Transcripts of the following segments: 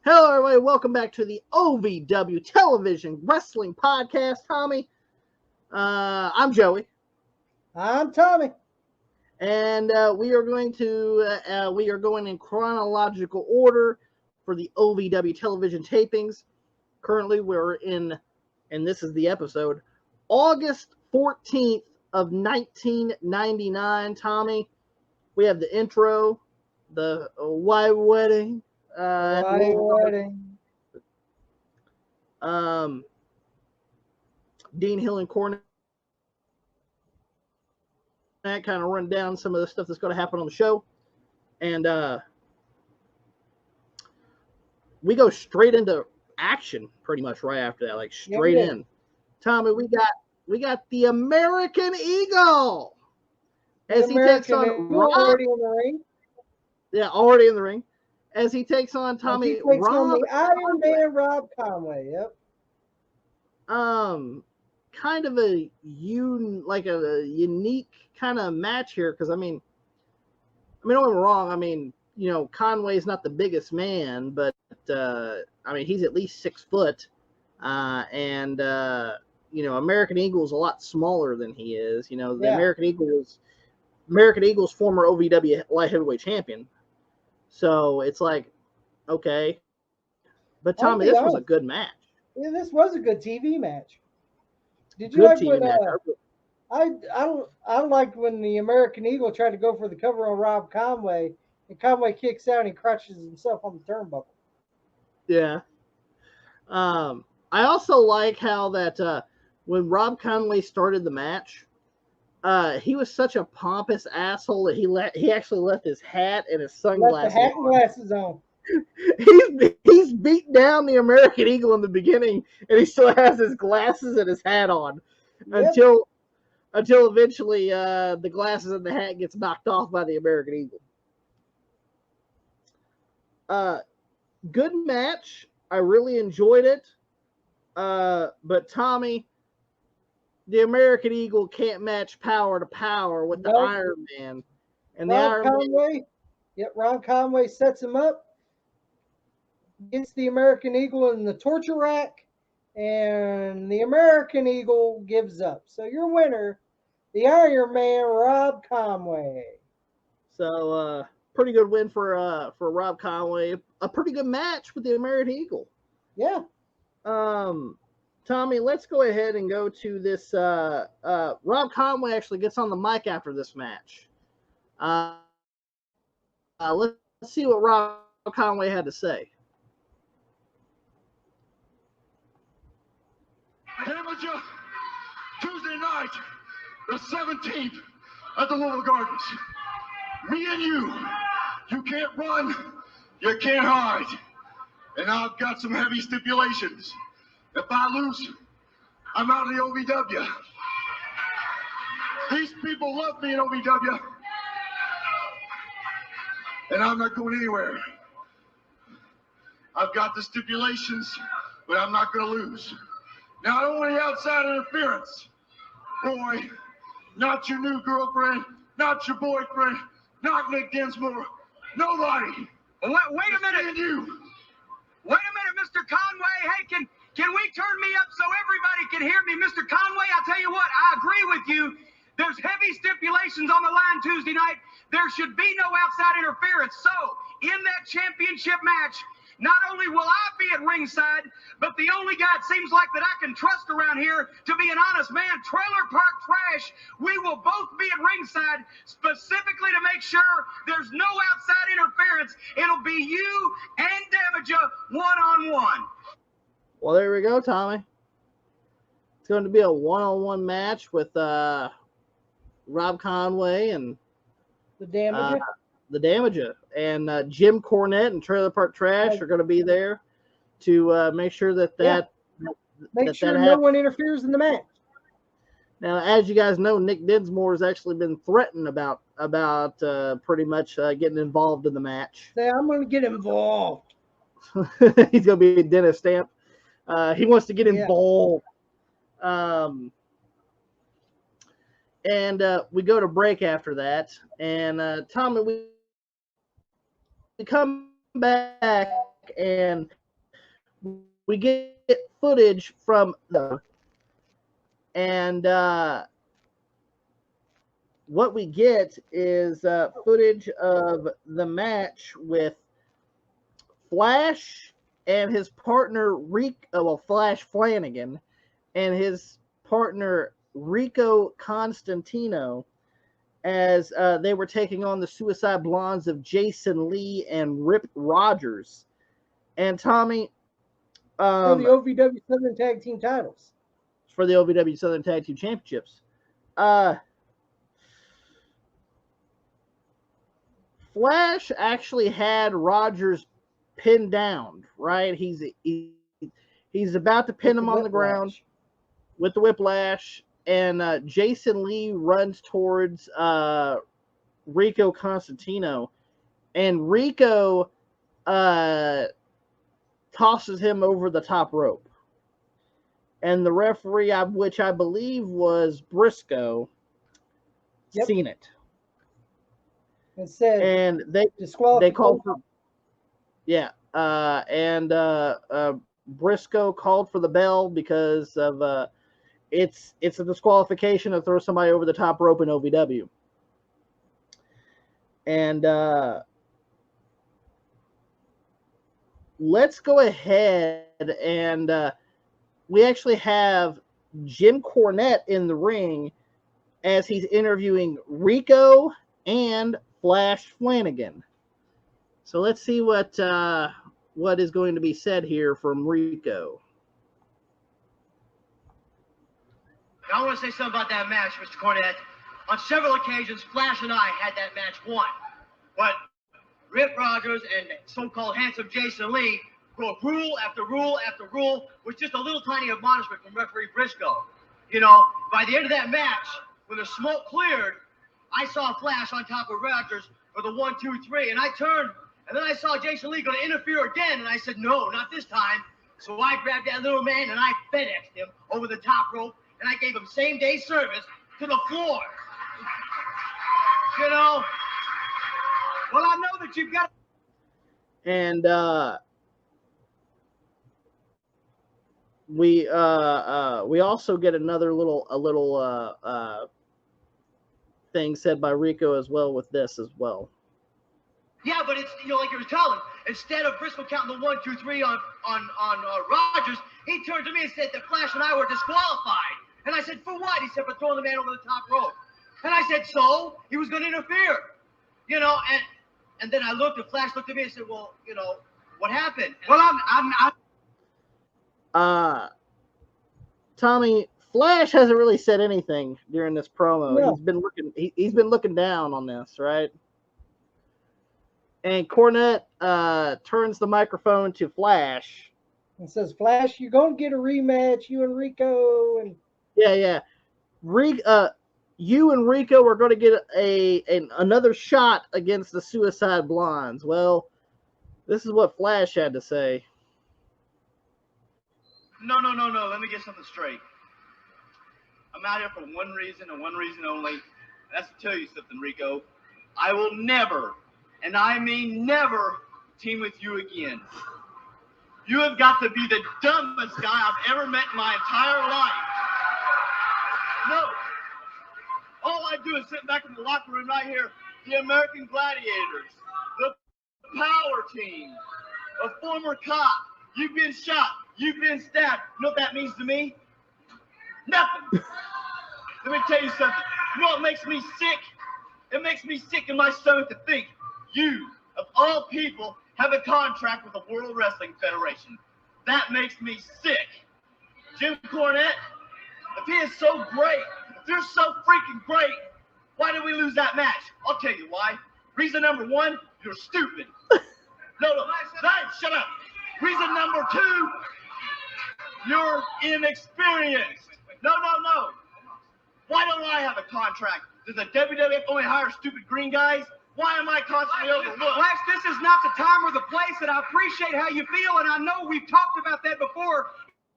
Hello, everybody. Welcome back to the OVW Television Wrestling Podcast. Tommy, I'm Joey, I'm Tommy. and we are going in chronological order for the OVW television tapings. Currently, we're in, and this is the episode, August 14th of 1999. Tommy, we have the intro, the White Wedding. White Wedding. Dean Hill and Cornette kind of run down some of the stuff that's going to happen on the show, and we go straight into action pretty much right after that, like straight in. Tommy, we got the American Eagle as he takes on Rob. Already in the ring. Yeah, already in the ring. As he takes on Tommy, he takes on the Iron Man, Rob Conway. Yep. Kind of a unique kind of match here, because I mean, don't get me wrong. I mean, Conway's not the biggest man, but I mean, he's at least 6 foot, and American Eagle's a lot smaller than he is. American Eagle's former OVW light heavyweight champion. So it's like, okay. But Tommy, this was a good match. Yeah, this was a good TV match. Did you good like TV when match. I liked when the American Eagle tried to go for the cover on Rob Conway, and Conway kicks out and he crushes himself on the turnbuckle. Yeah. I also like how that when Rob Conway started the match, he was such a pompous asshole that he actually left his hat and his sunglasses. Left the hat and glasses on. He's beat down the American Eagle in the beginning, and he still has his glasses and his hat on until eventually the glasses and the hat gets knocked off by the American Eagle. Good match. I really enjoyed it. But Tommy, the American Eagle can't match power to power with the Iron Man. And Rob Conway sets him up, gets the American Eagle in the torture rack, and the American Eagle gives up. So your winner, the Iron Man, Rob Conway. So pretty good win for Rob Conway. A pretty good match with the American Eagle. Yeah. Tommy, let's go ahead and go to this. Rob Conway actually gets on the mic after this match. Let's see what Rob Conway had to say. Amateur, Tuesday night, the 17th at the Louisville Gardens. Me and you can't run, you can't hide. And I've got some heavy stipulations. If I lose, I'm out of the OVW. These people love me in OVW. And I'm not going anywhere. I've got the stipulations, but I'm not going to lose. Now, I don't want any outside interference. Boy, not your new girlfriend, not your boyfriend, not Nick Dinsmore, nobody. Wait a minute. Wait a minute, Mr. Conway. Hey, can we turn me up so everybody can hear me? Mr. Conway, I'll tell you what, I agree with you. There's heavy stipulations on the line Tuesday night. There should be no outside interference. So, in that championship match, not only will I be at ringside, but the only guy it seems like that I can trust around here to be an honest man, Trailer Park Trash, we will both be at ringside specifically to make sure there's no outside interference. It'll be you and Damager one-on-one. Well, there we go, Tommy. It's going to be a one-on-one match with Rob Conway and the Damager. And Jim Cornette and Trailer Park Trash are going to be there to make sure that no one interferes in the match. Now, as you guys know, Nick Dinsmore has actually been threatened about pretty much getting involved in the match. Say, I'm going to get involved. He's going to be a Dennis Stamp. He wants to get involved. And we go to break after that. And Tommy, we come back and we get footage from the, and what we get is footage of the match with Flash and his partner Flash Flanagan and his partner Rico Constantino, as they were taking on the Suicide Blondes of Jason Lee and Rip Rogers. And Tommy, for the OVW Southern Tag Team titles. For the OVW Southern Tag Team Championships. Flash actually had Rogers pinned down, right? He's about to pin him on the ground with the whiplash, and Jason Lee runs towards Rico Constantino, and Rico tosses him over the top rope. And the referee, which I believe was Briscoe, seen it. And said, and they called for, Briscoe called for the bell because of it's a disqualification to throw somebody over the top rope in OVW. And let's go ahead and we actually have Jim Cornette in the ring as he's interviewing Rico and Flash Flanagan. So let's see what is going to be said here from Rico. I want to say something about that match, Mr. Cornette. On several occasions, Flash and I had that match won. But Rip Rogers and so-called handsome Jason Lee broke rule after rule after rule with just a little tiny admonishment from referee Briscoe. You know, by the end of that match, when the smoke cleared, I saw Flash on top of Rogers for the 1, 2, 3, and I turned, and then I saw Jason Lee going to interfere again, and I said, no, not this time. So I grabbed that little man, and I FedExed him over the top rope, and I gave him same-day service to the floor. You know? Well, I know that you've got... And we also get another little thing said by Rico as well with this as well. Yeah, but it's, you know, like you were telling, instead of Briscoe counting the 1, 2, 3 on Rogers, he turned to me and said that Flash and I were disqualified. And I said, for what? He said, for throwing the man over the top rope. And I said, so? He was going to interfere. You know, and then I looked, and Flash looked at me and said, well, you know, what happened? And well, Tommy, Flash hasn't really said anything during this promo. No. He's been looking down on this, right? And Cornette turns the microphone to Flash and says, "Flash, you're gonna get a rematch, you and Rico." And you and Rico are going to get another shot against the Suicide Blondes. Well, this is what Flash had to say. No. Let me get something straight. I'm out here for one reason and one reason only. That's to tell you something, Rico. I will never, and I mean never, team with you again. You have got to be the dumbest guy I've ever met in my entire life. No. All I do is sit back in the locker room right here, the American Gladiators, the Power Team, a former cop. You've been shot. You've been stabbed. You know what that means to me? Nothing. Let me tell you something. You know what makes me sick? It makes me sick in my stomach to think you, of all people, have a contract with the World Wrestling Federation. That makes me sick. Jim Cornette, if he is so great, if you're so freaking great, why did we lose that match? I'll tell you why. Reason number one, you're stupid. No, shut up. Reason number two, you're inexperienced. No. Why don't I have a contract? Does the WWF only hire stupid green guys? Why am I constantly overlooked? Flash, this is not the time or the place, and I appreciate how you feel, and I know we've talked about that before.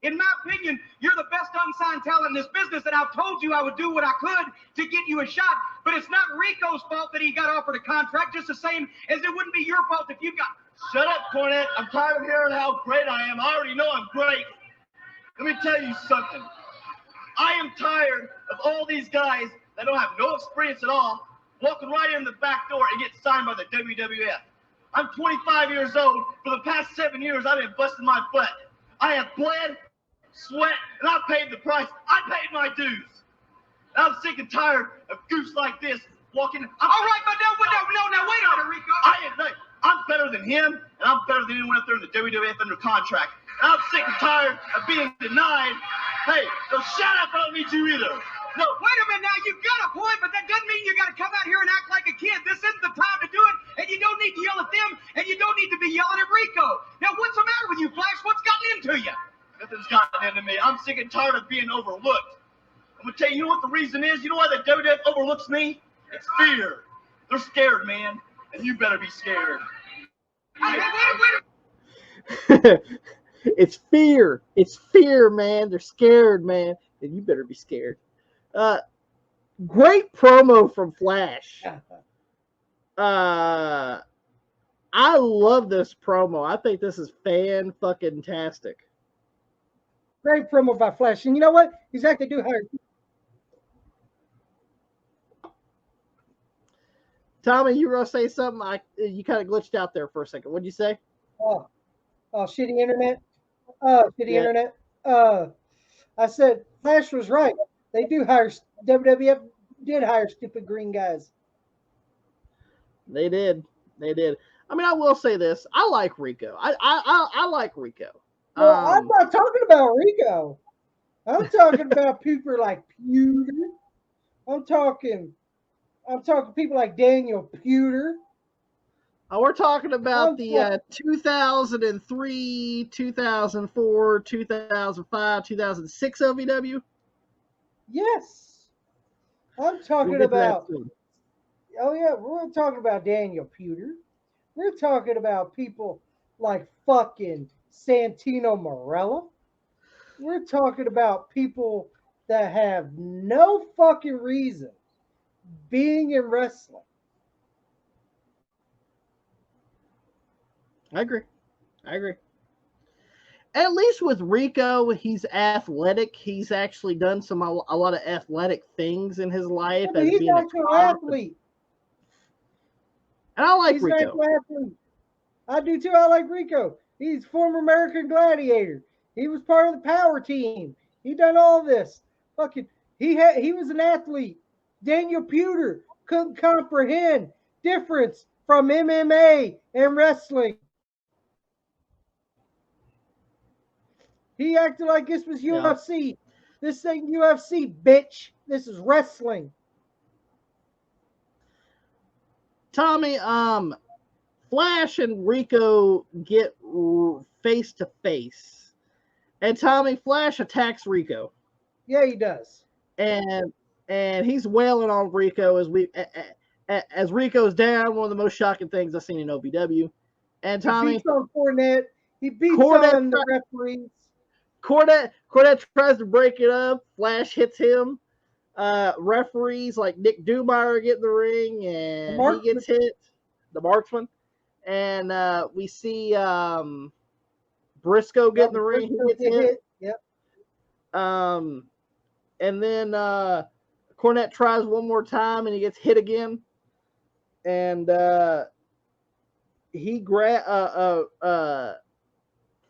In my opinion, you're the best unsigned talent in this business, and I've told you I would do what I could to get you a shot. But it's not Rico's fault that he got offered a contract, just the same as it wouldn't be your fault if you got Shut up, Cornette. I'm tired of hearing how great I am. I already know I'm great. Let me tell you something. I am tired of all these guys that don't have no experience at all walking right in the back door and get signed by the WWF. I'm 25 years old. For the past 7 years, I've been busting my butt. I have bled, sweat, and I paid the price. I paid my dues. I'm sick and tired of goofs like this walking. All right, but no, wait a minute, Rico. I'm better than him, and I'm better than anyone up there in the WWF under contract. And I'm sick and tired of being denied. Hey, so shut up, I don't need you either. No, wait a minute now, you've got a point, but that doesn't mean you got to come out here and act like a kid. This isn't the time to do it, and you don't need to yell at them, and you don't need to be yelling at Rico. Now, what's the matter with you, Flash? What's gotten into you? Nothing's gotten into me. I'm sick and tired of being overlooked. I'm going to tell you, you know what the reason is? You know why the WWF overlooks me? It's fear. They're scared, man, and you better be scared. Hey, wait. It's fear. It's fear, man. They're scared, man, and you better be scared. Great promo from Flash. I love this promo. I think this is fan-fucking-tastic. Great promo by Flash. And you know what? He's actually do hire. Tommy, you were going to say something? You kind of glitched out there for a second. What'd you say? Oh, shitty internet. Internet. I said Flash was right. They do hire. WWF did hire stupid green guys. They did. I mean, I will say this. I like Rico. I like Rico. Well, I'm not talking about Rico. I'm talking about people like Pewter. I'm talking people like Daniel Pewter. We're talking about the 2003, 2004, 2005, 2006 OVW. Yes. I'm talking about. Oh yeah, we're talking about Daniel Pewter. We're talking about people like fucking Santino Marella. We're talking about people that have no fucking reason being in wrestling. I agree. At least with Rico, he's athletic. He's actually done a lot of athletic things in his life. Yeah, he's actually an athlete. And I like Rico. I do too. I like Rico. He's former American Gladiator. He was part of the Power Team. He done all this. Fucking, he was an athlete. Daniel Pewter couldn't comprehend difference from MMA and wrestling. He acted like this was UFC. Yeah. This ain't UFC, bitch. This is wrestling. Tommy, Flash and Rico get face to face, and Tommy, Flash attacks Rico. Yeah, he does. And he's wailing on Rico as Rico's down. One of the most shocking things I've seen in OVW. And Tommy, he beats on Cornette. He beats on the referees. Cornette tries to break it up. Flash hits him. Referees like Nick Dumeyer get in the ring, and he gets hit. The marksman. And we see Briscoe get in the ring. He gets hit. Yep. And then Cornette tries one more time, and he gets hit again. And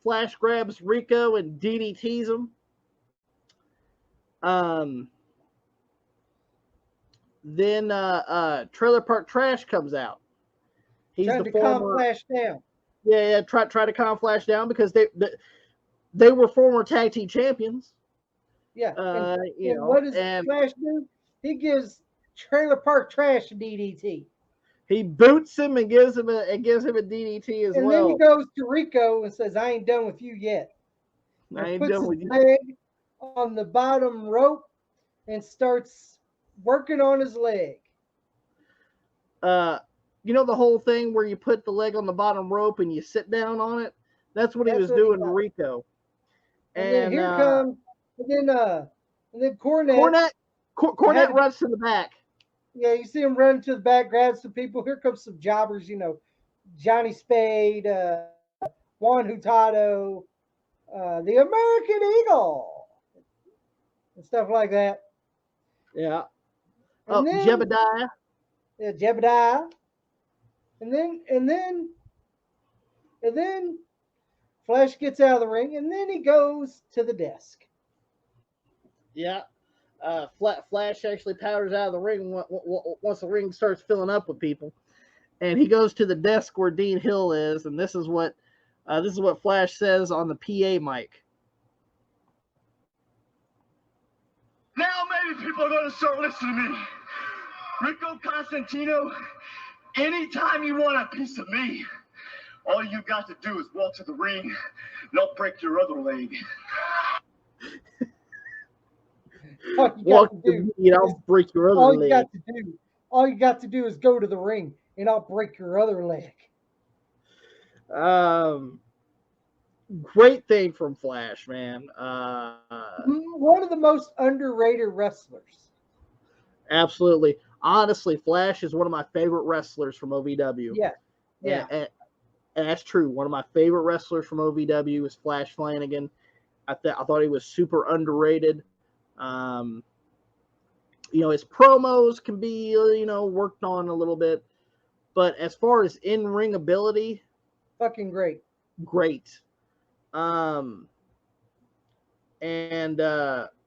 Flash grabs Rico and DDTs him. Then Trailer Park Trash comes out. He's trying to calm Flash down. Yeah, try to calm Flash down because they were former tag team champions. Yeah. What does Flash do? He gives Trailer Park Trash a DDT. He boots him and gives him a DDT as well. And then he goes to Rico and says, "I ain't done with you yet." I ain't done with you. Puts his leg on the bottom rope and starts working on his leg. You know the whole thing where you put the leg on the bottom rope and you sit down on it? That's what he was doing to Rico. And then here comes, and then Cornette runs to the back. Yeah, you see him run to the back, grab some people. Here comes some jobbers, Johnny Spade, Juan Hurtado, the American Eagle, and stuff like that. Yeah. And then, Jebediah. Yeah, Jebediah. And then Flash gets out of the ring, and then he goes to the desk. Yeah. Flash actually powers out of the ring once the ring starts filling up with people, and he goes to the desk where Dean Hill is, and this is what Flash says on the PA mic. Now maybe people are going to start listening to me. Rico Constantino, anytime you want a piece of me, all you got to do is walk to the ring, and I'll break your other leg. Walk to me and I'll break your other leg. All you got to do is go to the ring, and I'll break your other leg. Great thing from Flash, man. One of the most underrated wrestlers. Absolutely. Honestly, Flash is one of my favorite wrestlers from OVW. Yeah. And that's true. One of my favorite wrestlers from OVW is Flash Flanagan. I thought he was super underrated. His promos can be, worked on a little bit. But as far as in-ring ability, fucking great.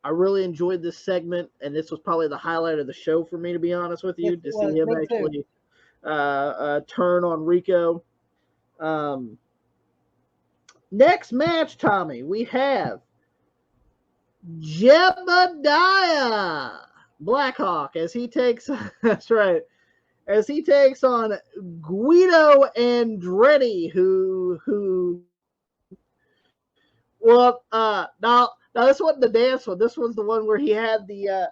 I really enjoyed this segment, and this was probably the highlight of the show for me, to be honest with you, to see him actually turn on Rico. Next match, Tommy, we have Jebediah Blackhawk as he takes that's right, as he takes on Guido Andretti, now this wasn't the dance one. This was the one where he had the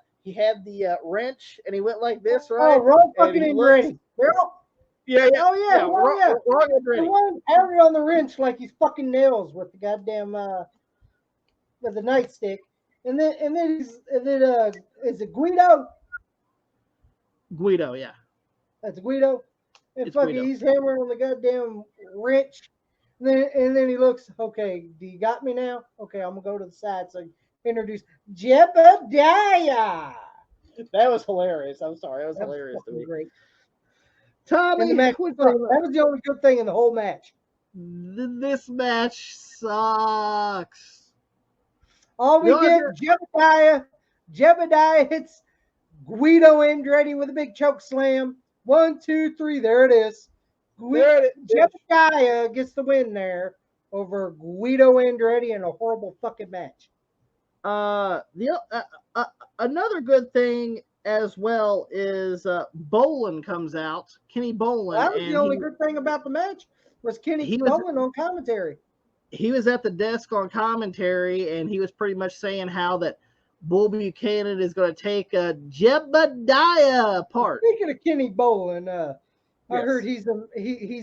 wrench and he went like this, right? Oh, Ron fucking Andretti. Yeah. Ron Andretti. Ron pounded on the wrench like he's fucking nails with the goddamn with the nightstick. And then is it Guido? Guido, yeah. That's Guido. And It's fucking Guido. He's hammering on the goddamn wrench. And then he looks, okay, do you got me now? Okay, I'm gonna go to the side so I can introduce Jebediah. That was hilarious. I'm sorry. That was hilarious to me. Great. Tommy, And the match, that was the only good thing in the whole match. This match sucks. All we get, Jebediah hits Guido Andretti with a big choke slam. 1, 2, 3, there it is. Jebediah gets the win there over Guido Andretti in a horrible fucking match. Another good thing as well is Bolin comes out. Kenny Bolin. That was the only good thing about the match was Kenny Bolin on commentary. He was at the desk on commentary, and he was pretty much saying how that Bull Buchanan is going to take Jebediah apart. Speaking of Kenny Bolin, I heard he's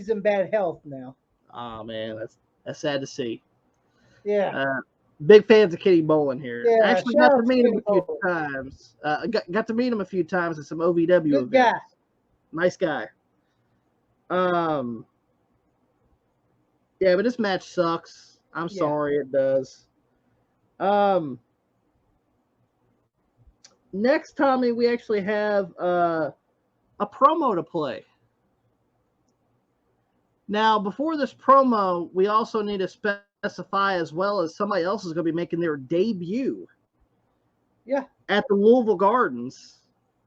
in bad health now. Oh man, that's sad to see. Yeah. Big fans of Kenny Bolin here. Yeah, actually got to meet him a few times. Got to meet him a few times at some OVW Good events. guy. Nice guy. Yeah, but this match sucks. I'm sorry, it does. Next, Tommy, we actually have a promo to play. Now, before this promo, we also need to specify as well as somebody else is going to be making their debut. Yeah. At the Louisville Gardens.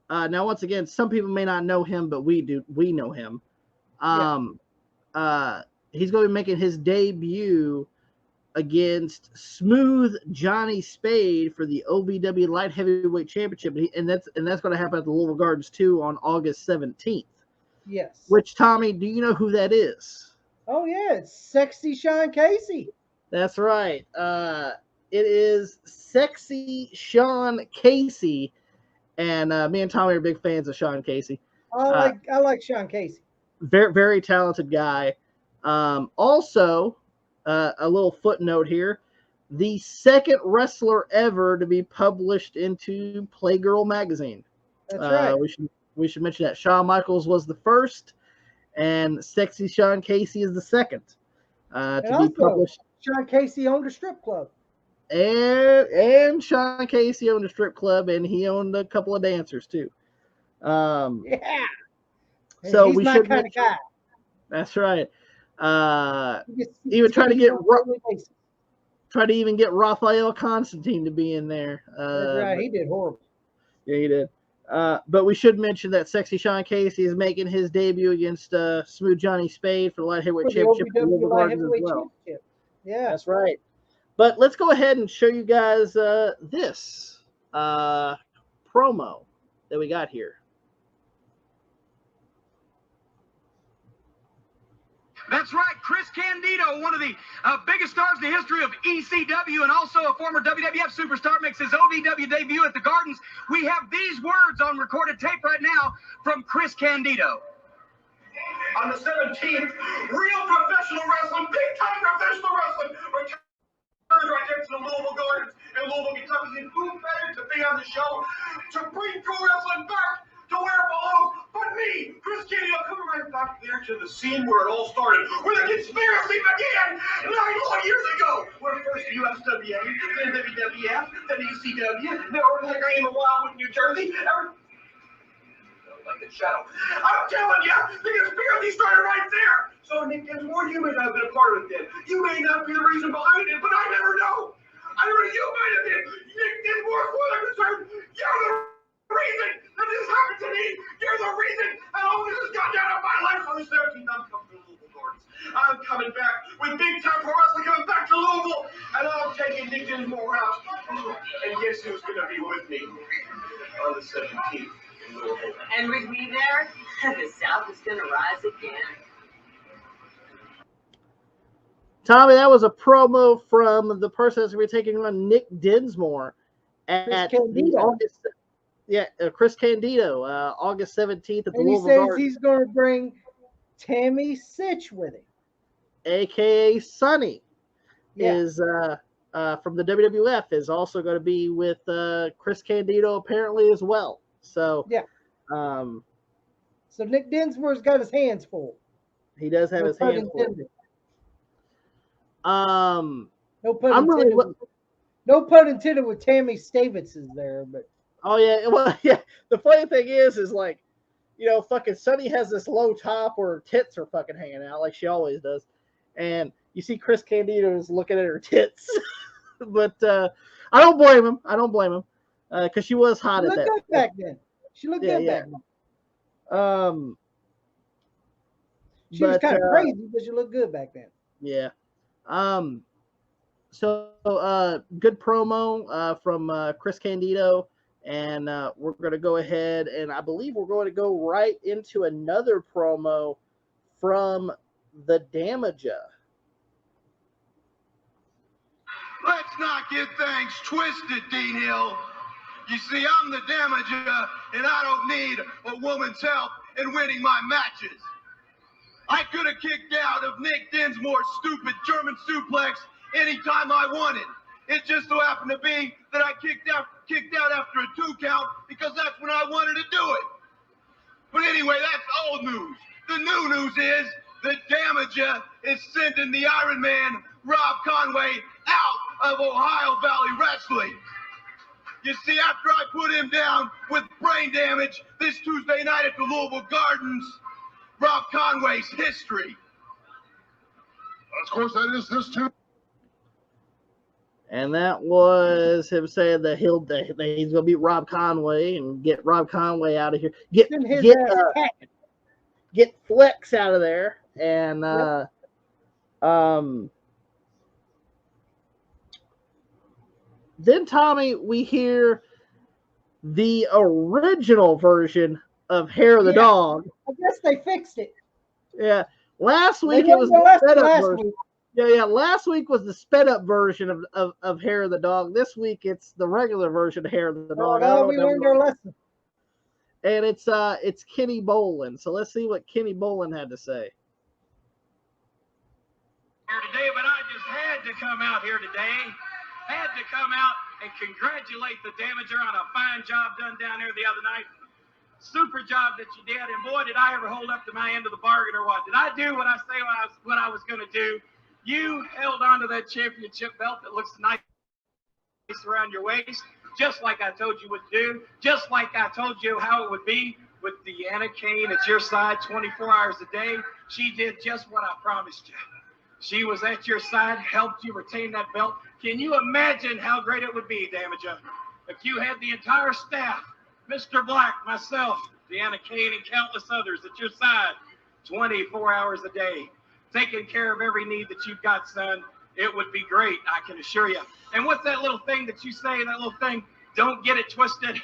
Now, once again, some people may not know him, but we do. We know him. He's going to be making his debut against Smooth Johnny Spade for the OVW Light Heavyweight Championship, and that's going to happen at the Louisville Gardens too on August 17th. Yes. Which, Tommy, do you know who that is? Oh yeah, it's Sexy Sean Casey. That's right. It is Sexy Sean Casey, and me and Tommy are big fans of Sean Casey. I like Sean Casey. Very, very talented guy. Also, a little footnote here: the second wrestler ever to be published into Playgirl magazine. That's right. We should mention that Shawn Michaels was the first, and Sexy Sean Casey is the second to be also, published. Sean Casey owned a strip club. And Sean Casey owned a strip club, and he owned a couple of dancers too. Yeah. So he's we my should kind of guy. That's right. Even try to even get Raphael Constantine to be in there. That's right. He did horrible. Yeah, he did. But we should mention that Sexy Sean Casey is making his debut against Smooth Johnny Spade for the light heavyweight championship. OVW light heavyweight championship. Yeah, that's right. But let's go ahead and show you guys this promo that we got here. That's right, Chris Candido, one of the biggest stars in the history of ECW and also a former WWF superstar, makes his OVW debut at the Gardens. We have these words on recorded tape right now from Chris Candido. On the 17th, real professional wrestling, big-time professional wrestling, returns right there to the Louisville Gardens in Louisville, Kentucky. And who better to be on the show to bring pro wrestling back to where it belongs but me, Chris Candido, coming right back there to the scene where it all started, where the conspiracy began 9 long years ago. Where first USWA, then WWF, then ECW, then Organizing in the Wildwood, New Jersey. Like the shadow. I'm telling you, the conspiracy started right there. So Nick Dinsmore, you may not have been a part of it then. You may not be the reason behind it, but I never know. I never know you might have been. Nick Dinsmore, as far as I'm concerned, you're the reason that this happened to me. You're the reason that all this has gone down in my life. On the 17th, I'm coming to Louisville Gardens. I'm coming back with big time pro wrestling coming back to Louisville, and I'm taking Nick Dinsmore out. And guess who's going to be with me on the 17th? And with me there, the South is going to rise again. Tommy, that was a promo from the person that's going to be taking on Nick Dinsmore at August. Yeah, Chris Candido, August 17th at the Louisville Gardens. And he says he's going to bring Tammy Sitch with him, a.k.a. Sonny, yeah. is from the WWF, is also going to be with Chris Candido apparently as well. So yeah. So Nick Dinsmore's got his hands full. He does have his hands full. No pun intended with Tammy Stavitz is there, but oh yeah, well yeah. The funny thing is like, you know, fucking Sonny has this low top where her tits are fucking hanging out like she always does, and you see Chris Candido is looking at her tits, but I don't blame him. Because she was hot at that. Good back then. She looked good back then. She was kind of crazy, but she looked good back then. Yeah. So good promo from Chris Candido, and we're going to go ahead, and I believe we're going to go right into another promo from the Damager. Let's not get things twisted, Dean Hill. You see, I'm the Damager, and I don't need a woman's help in winning my matches. I could have kicked out of Nick Dinsmore's stupid German suplex anytime I wanted. It just so happened to be that I kicked out after a 2 count because that's when I wanted to do it. But anyway, that's old news. The new news is the Damager is sending the Iron Man, Rob Conway, out of Ohio Valley Wrestling. You see, after I put him down with brain damage this Tuesday night at the Louisville Gardens, Rob Conway's history. Of course, that is this too. And that was him saying that he's going to beat Rob Conway and get Rob Conway out of here. Get Flex out of there. And then, Tommy, we hear the original version of Hair of the Dog. I guess they fixed it. Yeah. Last week it was the sped up version. Yeah. Last week was the sped up version of Hair of the Dog. This week it's the regular version of Hair of the Dog. Oh, we learned our lesson. And it's Kenny Bolin. So let's see what Kenny Bolin had to say. Here today, but I just had to come out here today. Had to come out and congratulate the Damager on a fine job done down there the other night. super job that you did. And boy, did I ever hold up to my end of the bargain or what? Did I do what I say what I was going to do? You held on to that championship belt that looks nice around your waist, just like I told you would do, just like I told you how it would be with Deanna Kane at your side 24 hours a day. She did just what I promised you. She was at your side, helped you retain that belt. Can you imagine how great it would be, Damaja, if you had the entire staff, Mr. Black, myself, Deanna Kane, and countless others at your side 24 hours a day, taking care of every need that you've got, son? It would be great, I can assure you. And what's that little thing that you say, that little thing? Don't get it twisted.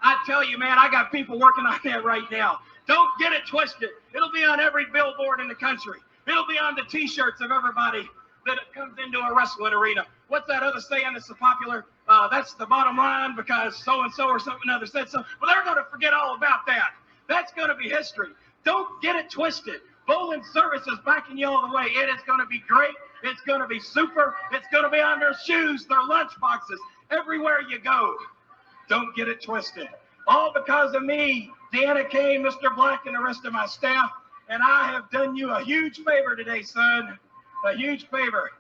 I tell you, man, I got people working on that right now. Don't get it twisted. It'll be on every billboard in the country. It'll be on the T-shirts of everybody that comes into a wrestling arena. What's that other saying that's so popular? That's the bottom line because so-and-so or something other said so. Well, they're going to forget all about that. That's going to be history. Don't get it twisted. Bowling Service is backing you all the way. It is going to be great. It's going to be super. It's going to be on their shoes, their lunch boxes, everywhere you go. Don't get it twisted. All because of me, Deanna Kane, Mr. Black, and the rest of my staff. And I have done you a huge favor today, son. A huge favor.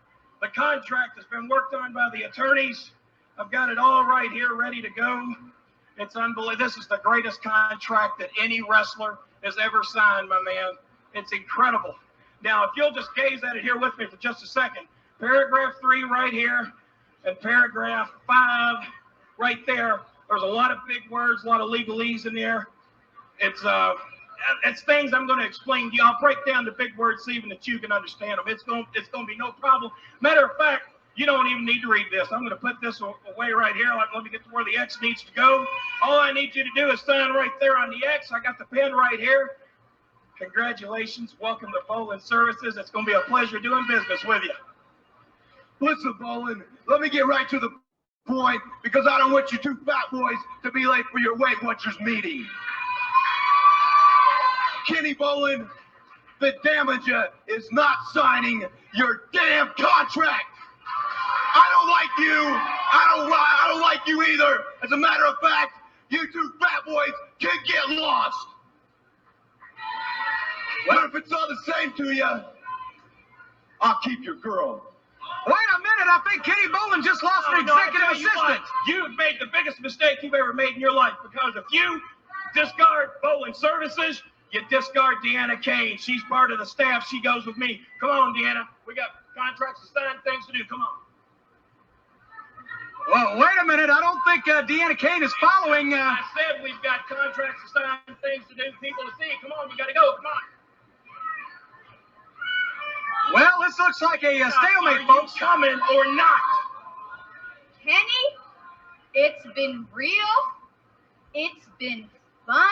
The contract has been worked on by the attorneys. I've got it all right here, ready to go. It's unbelievable. This is the greatest contract that any wrestler has ever signed, my man. It's incredible. Now, if you'll just gaze at it here with me for just a second. Paragraph 3 right here and paragraph 5 right there. There's a lot of big words, a lot of legalese in there. It's things I'm going to explain to you. I'll break down the big words so even that you can understand them. It's going to be no problem. Matter of fact, you don't even need to read this. I'm going to put this away right here. Let me get to where the X needs to go. All I need you to do is sign right there on the X. I got the pen right here. Congratulations. Welcome to Bowling Services. It's going to be a pleasure doing business with you. Listen, Bowling, let me get right to the point because I don't want you two fat boys to be late for your Weight Watchers meeting. Kenny Bowling, the Damaja is not signing your damn contract. I don't like you. I don't like you either. As a matter of fact, you two fat boys can get lost. What if it's all the same to you? I'll keep your girl. Wait a minute. I think Kenny Bowling just lost an executive assistant. You've made the biggest mistake you've ever made in your life because if you discard Bowling Services, you discard Deanna Kane. She's part of the staff. She goes with me. Come on, Deanna. We got contracts to sign, things to do. Come on. Well, wait a minute. I don't think Deanna Kane is following. I said we've got contracts to sign, things to do, people to see. Come on, we got to go. Come on. Well, this looks like a stalemate, folks. Coming or not? Kenny, it's been real. It's been fun.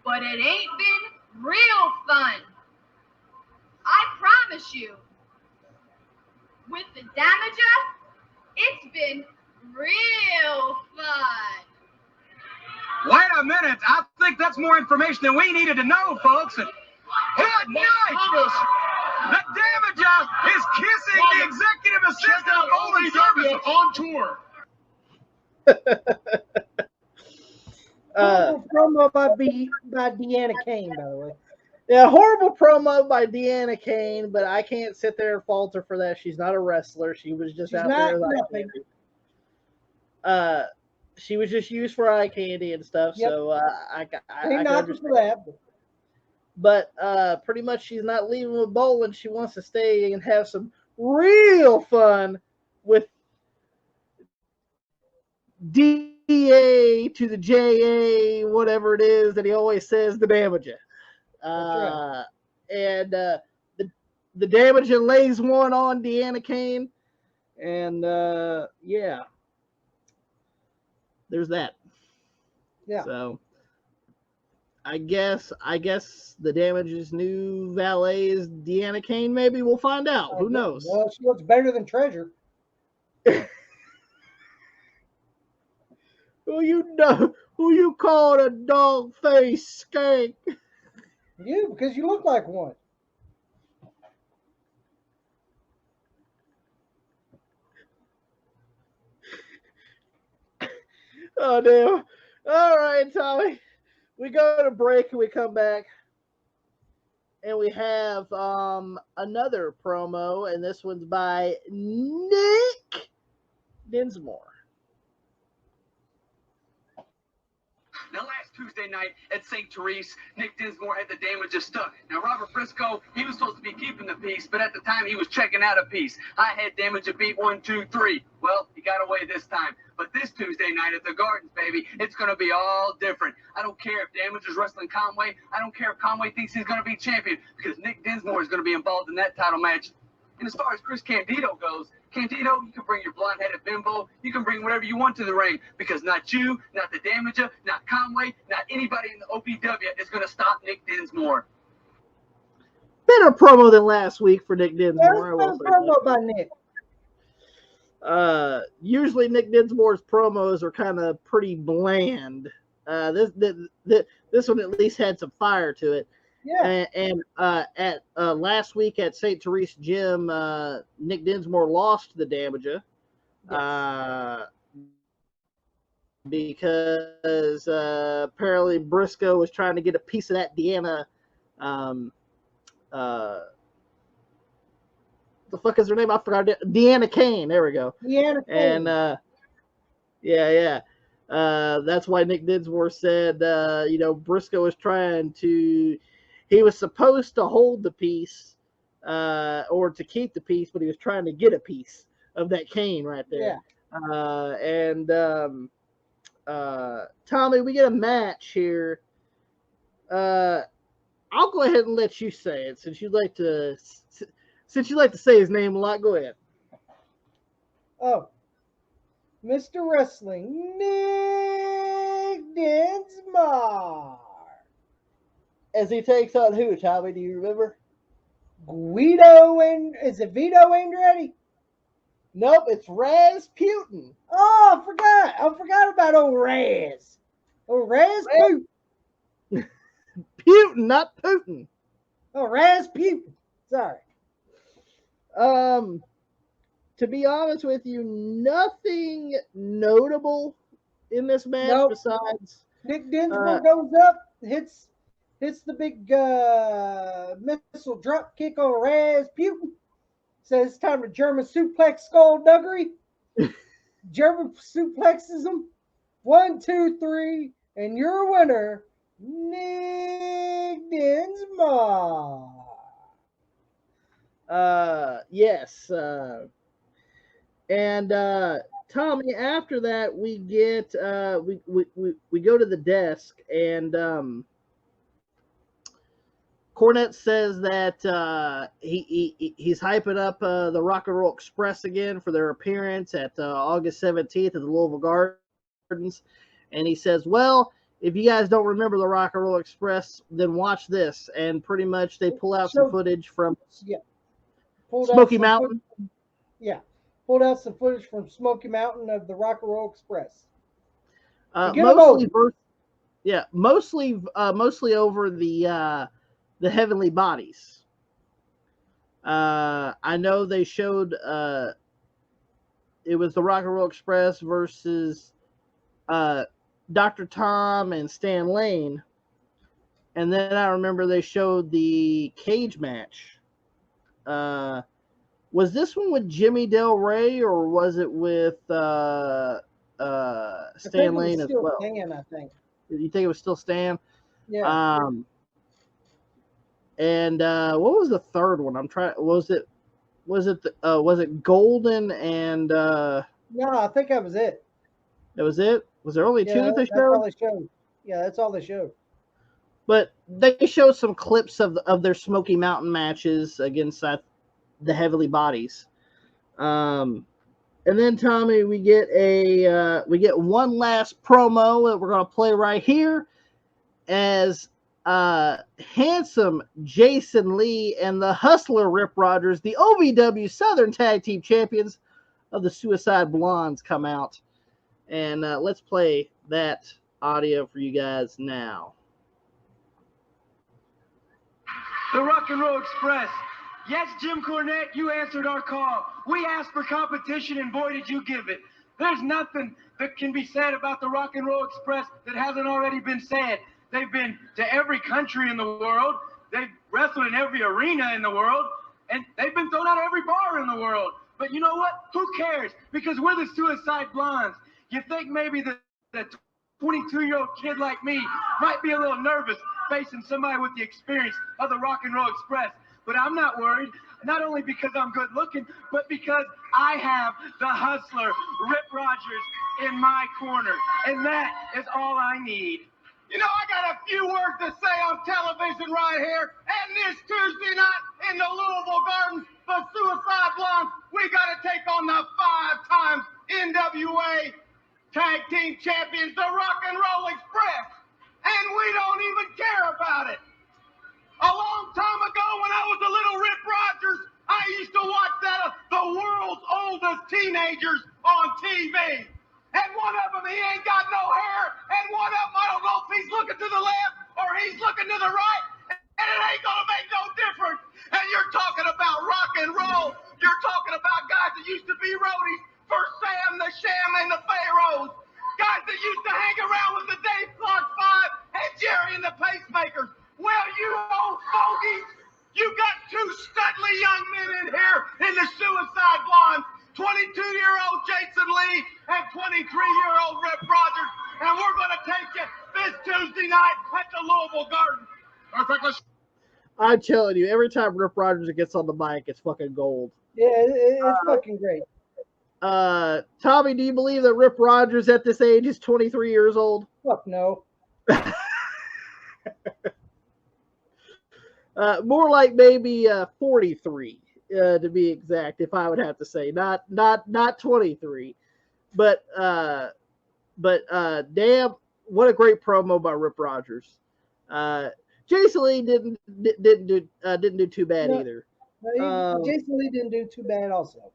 But it ain't been real fun. I promise you. With the Damaja, it's been real fun. Wait a minute. I think that's more information than we needed to know, folks. And good night. The Damaja is kissing the executive assistant of Bowling Service on tour. Horrible promo by Deanna Kane, by the way. Yeah, horrible promo by Deanna Kane, but I can't sit there and fault her for that. She's not a wrestler. She was just out there like she was just used for eye candy and stuff. Yep. So I can understand that. But pretty much she's not leaving with Bowling. She wants to stay and have some real fun with DA to the JA, whatever it is that he always says, the Damaja. Right. And the Damaja lays one on Deanna Kane. And yeah, there's that. Yeah. So I guess the Damaja's new valet is Deanna Kane. Maybe we'll find out. Who knows? Well, she looks better than Treasure. Who you called a dog-faced skank? You, because you look like one. Oh, damn. All right, Tommy. we go to break and we come back. And we have another promo, and this one's by Nick Dinsmore. Now, last Tuesday night at St. Therese, Nick Dinsmore had the damages stuck. Now, Robert Briscoe, he was supposed to be keeping the piece, but at the time he was checking out a piece. I had damage of beat 1, 2, 3. Well, he got away this time. But this Tuesday night at the Gardens, baby, it's going to be all different. I don't care if Damage is wrestling Conway. I don't care if Conway thinks he's going to be champion, because Nick Dinsmore is going to be involved in that title match. And as far as Chris Candido goes, Candido, you can bring your blonde-headed bimbo. You can bring whatever you want to the ring, because not you, not the Damager, not Conway, not anybody in the OVW is going to stop Nick Dinsmore. Better promo than last week for Nick Dinsmore. Better promo by Nick. Usually Nick Dinsmore's promos are kind of pretty bland. This one at least had some fire to it. Yeah. And at last week at St. Therese Gym, Nick Dinsmore lost to the Damager. Yes. Because apparently Briscoe was trying to get a piece of that Deanna. The fuck is her name? I forgot. Deanna Kane. There we go. Deanna Kane. And that's why Nick Dinsmore said, Briscoe was trying to. He was supposed to hold the piece, or to keep the piece, but he was trying to get a piece of that Kane right there. Yeah. Tommy, we get a match here. I'll go ahead and let you say it since you like to say his name a lot. Go ahead. Oh, Mr. Wrestling, Nick Dinsmore. As he takes on who, Tommy? Do you remember? Guido and is it Vito Andretti? Nope, it's Rasputin. Oh, I forgot about old Raz. Oh, Rasputin. Putin, not Putin. Oh, Rasputin. Sorry. To be honest with you, nothing notable in this match besides Nick Dinsmore goes up, hits the big missile drop kick on Rasputin. Says it's time to German suplex skullduggery. German suplexes him. 1, 2, 3, and your winner, Nick Dinsmore. Yes. And Tommy, after that, we get we go to the desk, and Cornette says that he's hyping up the Rock and Roll Express again for their appearance at August 17th at the Louisville Gardens. And he says, well, if you guys don't remember the Rock and Roll Express, then watch this. And pretty much they pull out some footage from Smoky Mountain. Pulled out some footage from Smoky Mountain of the Rock and Roll Express. Mostly over the Heavenly Bodies. I know they showed it was the Rock and Roll Express versus Dr. Tom and Stan Lane. And then I remember they showed the cage match. Was this one with Jimmy Del Rey, or was it with Stan Lane as well? Stan, I think. You think it was still Stan? Yeah. And what was the third one? Was it Golden and No, I think that was it. That was it? Was there only two that they showed? That's all they showed. Yeah, that's all they showed. But they showed some clips of their Smoky Mountain matches against the Heavenly Bodies. And then Tommy, we get one last promo that we're gonna play right here as handsome Jason Lee and the Hustler Rip Rogers, the OVW Southern Tag Team Champions of the Suicide Blondes, come out. And let's play that audio for you guys now. The Rock and Roll Express. Yes, Jim Cornette, you answered our call. We asked for competition, and boy, did you give it. There's nothing that can be said about the Rock and Roll Express that hasn't already been said. They've been to every country in the world. They've wrestled in every arena in the world. And they've been thrown out of every bar in the world. But you know what? Who cares? Because we're the Suicide Blondes. You think maybe the 22-year-old kid like me might be a little nervous facing somebody with the experience of the Rock and Roll Express. But I'm not worried, not only because I'm good looking, but because I have the hustler, Rip Rogers, in my corner. And that is all I need. You know, I got a few words to say on television right here. And this Tuesday night in the Louisville Gardens, the Suicide Blondes, we got to take on the 5-time NWA Tag Team Champions, the Rock and Roll Express. And we don't even care about it. A long time ago when I was a little Rip Rogers, I used to watch that the world's oldest teenagers on TV. And one of them, he ain't got no hair. And one of them, I don't know if he's looking to the left or he's looking to the right. And it ain't going to make no difference. And you're talking about rock and roll. You're talking about guys that used to be roadies for Sam the Sham and the Pharaohs. Guys that used to hang around with the Dave Clark 5 and Jerry and the Pacemakers. Well, you old fogies, you got two studly young men in here in the Suicide Blondes. 22-year-old Jason Lee and 23-year-old Rip Rogers, and we're going to take you this Tuesday night at the Louisville Garden. Perfect. I'm telling you, every time Rip Rogers gets on the mic, it's fucking gold. Yeah, it's fucking great. Tommy, do you believe that Rip Rogers at this age is 23 years old? Fuck no. More like maybe 43. To be exact, if I would have to say, not 23, but damn, what a great promo by Rip Rogers. Jason Lee didn't do too bad either. Jason Lee didn't do too bad also.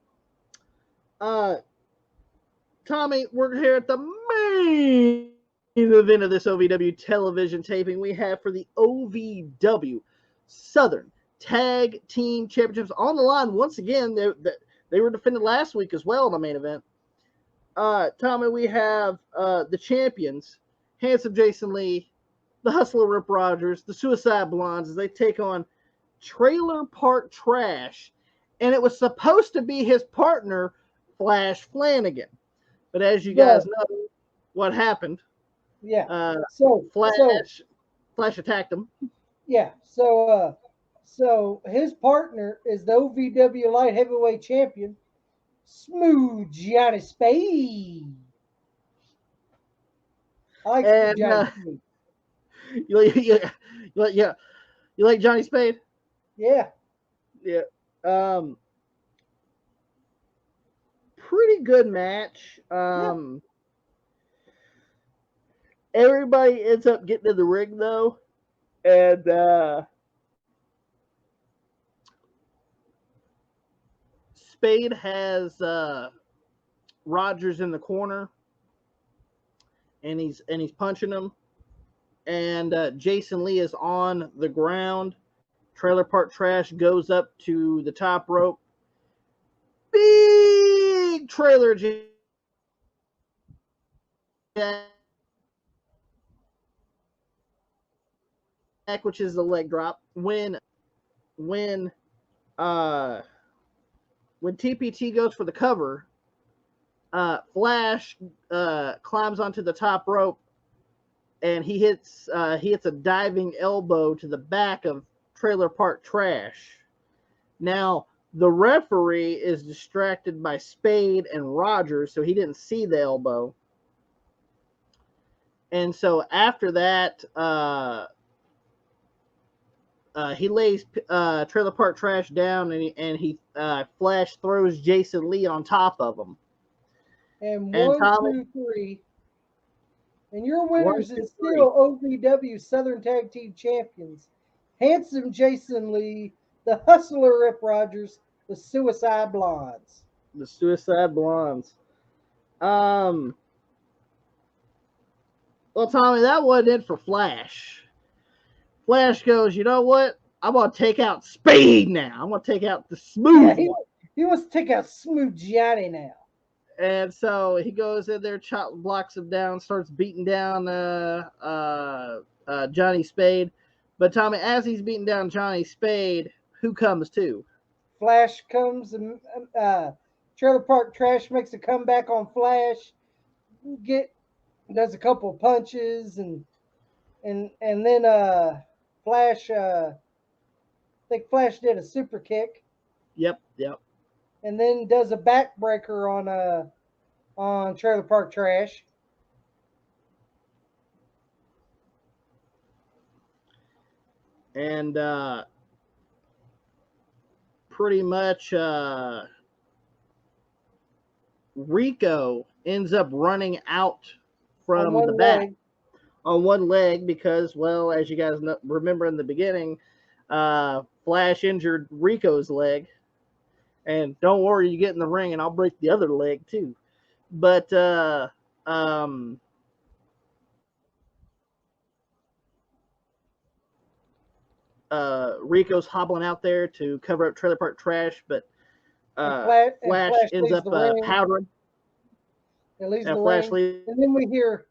Tommy, we're here at the main event of this OVW television taping we have for the OVW Southern Tag Team Championships on the line once again. They were defended last week as well in the main event. Tommy, we have the champions, Handsome Jason Lee, the Hustler Rip Rogers, the Suicide Blondes, as they take on Trailer Park Trash, and it was supposed to be his partner, Flash Flanagan, but as you guys know, what happened? Yeah. Flash attacked him. Yeah. So his partner is the OVW Light Heavyweight Champion, Smooth Johnny Spade. I like Johnny Spade. You like Johnny Spade? Yeah. Yeah. Pretty good match. Everybody ends up getting in the ring though, and Spade has Rogers in the corner, and he's punching him, and Jason Lee is on the ground. Trailer Park Trash goes up to the top rope. Big trailer jack, which is the leg drop. When TPT goes for the cover, Flash climbs onto the top rope, and he hits a diving elbow to the back of Trailer Park Trash. Now, the referee is distracted by Spade and Rogers, so he didn't see the elbow. And so after that, he lays Trailer Park Trash down, and he Flash throws Jason Lee on top of him. And 1, 2, 3. And your winners is still OVW Southern Tag Team Champions, Handsome Jason Lee, the Hustler Rip Rogers, the Suicide Blondes. The Suicide Blondes. Well, Tommy, that wasn't it for Flash. Flash goes, you know what? I'm going to take out Spade now. I'm going to take out the smooth one. He wants to take out Smooth Johnny now. And so he goes in there, blocks him down, starts beating down Johnny Spade. But Tommy, as he's beating down Johnny Spade, who comes to? Flash comes, and Trailer Park Trash makes a comeback on Flash. Does a couple punches, and then Flash. I think Flash did a super kick. Yep. And then does a backbreaker on Trailer Park Trash. And pretty much Rico ends up running out from the back on one leg because, well, as you guys remember in the beginning, Flash injured Rico's leg. And don't worry, you get in the ring and I'll break the other leg too. But Rico's hobbling out there to cover up Trailer Park Trash, but Flash ends up powdering. And leaves the ring. And then we hear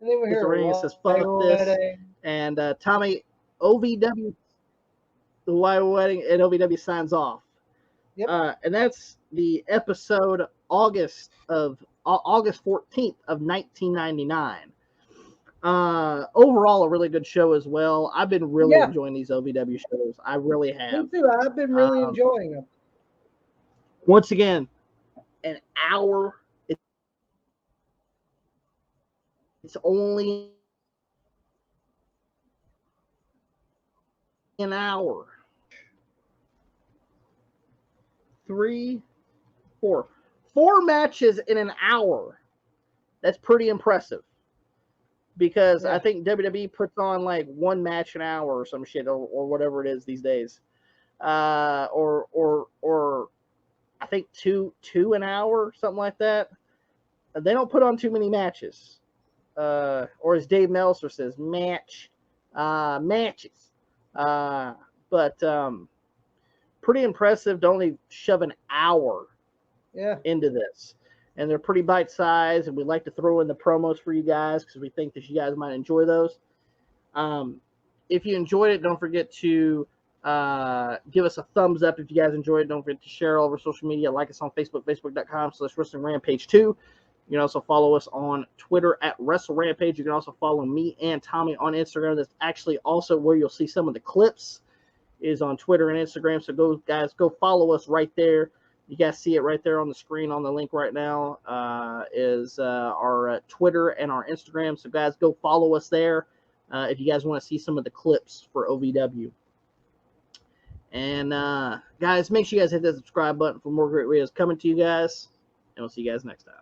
the ring and says, "Fuck this." And Tommy, OVW, the Wild Wedding, and OVW signs off. Yep. And that's the episode August 14th of 1999. Overall, a really good show as well. I've been really enjoying these OVW shows. I really have. Me too. I've been really enjoying them. Once again, an hour. It's only an hour. 4 matches in an hour. That's pretty impressive. Because I think WWE puts on like 1 match an hour or some shit or whatever it is these days. Or I think two an hour, something like that. They don't put on too many matches. Or as Dave Meltzer says, matches. But pretty impressive to only shove an hour into this. And they're pretty bite-sized, and we like to throw in the promos for you guys because we think that you guys might enjoy those. If you enjoyed it, don't forget to give us a thumbs up if you guys enjoyed it. Don't forget to share all over social media. Like us on Facebook, facebook.com/WrestlingRampage2. You can also follow us on Twitter at WrestleRampage. You can also follow me and Tommy on Instagram. That's actually also where you'll see some of the clips is on Twitter and Instagram. So go follow us right there. You guys see it right there on the screen on the link right now is our Twitter and our Instagram. So, guys, go follow us there if you guys want to see some of the clips for OVW. And, guys, make sure you guys hit that subscribe button for more great videos coming to you guys. And we'll see you guys next time.